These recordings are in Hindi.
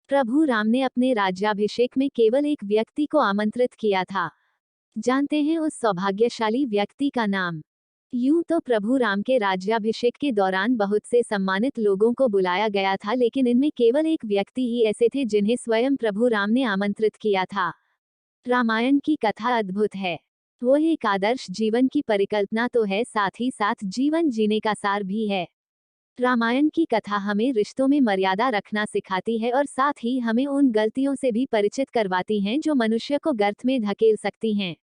प्रभु राम ने अपने राज्याभिषेक में केवल एक व्यक्ति को आमंत्रित किया था। जानते हैं उस सौभाग्यशाली व्यक्ति का नाम। यूं तो प्रभु राम के राज्याभिषेक के दौरान बहुत से सम्मानित लोगों को बुलाया गया था, लेकिन इनमें केवल एक व्यक्ति ही ऐसे थे जिन्हें स्वयं प्रभु राम ने आमंत्रित किया था। रामायण की कथा अद्भुत है। वो एक आदर्श जीवन की परिकल्पना तो है, साथ ही साथ जीवन जीने का सार भी है। रामायण की कथा हमें रिश्तों में मर्यादा रखना सिखाती है और साथ ही हमें उन गलतियों से भी परिचित करवाती हैं जो मनुष्य को गर्त में धकेल सकती हैं।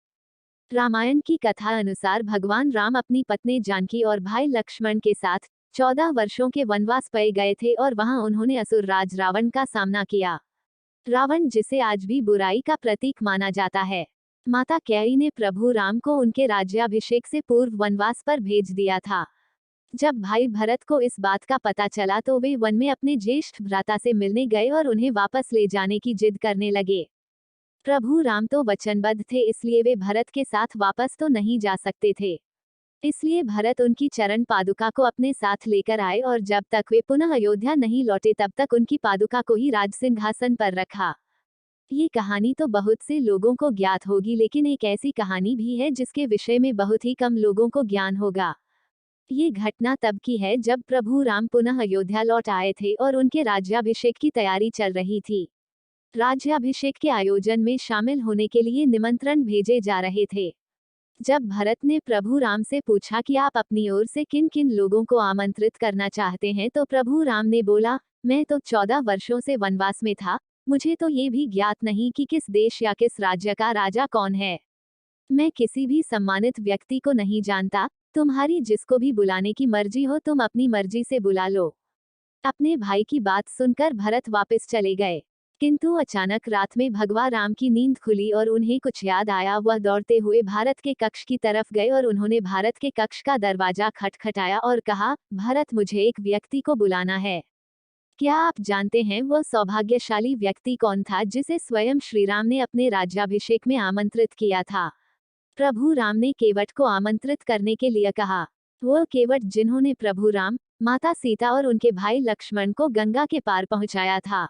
रामायण की कथा अनुसार भगवान राम अपनी पत्नी जानकी और भाई लक्ष्मण के साथ 14 वर्षों के वनवास पे गए थे और वहां उन्होंने असुर राज रावण का सामना किया। रावण, जिसे आज भी बुराई का प्रतीक माना जाता है। माता कैकेयी ने प्रभु राम को उनके राज्याभिषेक से पूर्व वनवास पर भेज दिया था। जब भाई भरत को इस बात का पता चला तो वे वन में अपने ज्येष्ठ भ्राता से मिलने गए और उन्हें वापस ले जाने की जिद करने लगे। प्रभु राम तो वचनबद्ध थे, इसलिए वे भरत के साथ वापस तो नहीं जा सकते थे। इसलिए भरत उनकी चरण पादुका को अपने साथ लेकर आए और जब तक वे पुनः अयोध्या नहीं लौटे तब तक उनकी पादुका को ही राज सिंहासन पर रखा। ये कहानी तो बहुत से लोगों को ज्ञात होगी, लेकिन एक ऐसी कहानी भी है जिसके विषय में बहुत ही कम लोगों को ज्ञान होगा। ये घटना तब की है जब प्रभु राम पुनः अयोध्या लौट आए थे और उनके राज्याभिषेक की तैयारी चल रही थी। राज्याभिषेक के आयोजन में शामिल होने के लिए निमंत्रण भेजे जा रहे थे। जब भरत ने प्रभु राम से पूछा कि आप अपनी ओर से किन किन लोगों को आमंत्रित करना चाहते हैं, तो प्रभु राम ने बोला, मैं तो 14 वर्षों से वनवास में था, मुझे तो ये भी ज्ञात नहीं कि किस देश या किस राज्य का राजा कौन है। मैं किसी भी सम्मानित व्यक्ति को नहीं जानता। तुम्हारी जिसको भी बुलाने की मर्जी हो तुम अपनी मर्जी से बुला लो। अपने भाई की बात सुनकर भरत वापस चले गए, किंतु अचानक रात में भगवान राम की नींद खुली और उन्हें कुछ याद आया। वह दौड़ते हुए भारत के कक्ष की तरफ गए और उन्होंने भारत के कक्ष का दरवाजा खटखटाया और कहा, भरत, मुझे एक व्यक्ति को बुलाना है। क्या आप जानते हैं वह सौभाग्यशाली व्यक्ति कौन था जिसे स्वयं श्रीराम ने अपने राज्याभिषेक में आमंत्रित किया था? प्रभु राम ने केवट को आमंत्रित करने के लिए कहा। वह केवट जिन्होंने प्रभु राम, माता सीता और उनके भाई लक्ष्मण को गंगा के पार पहुंचाया था।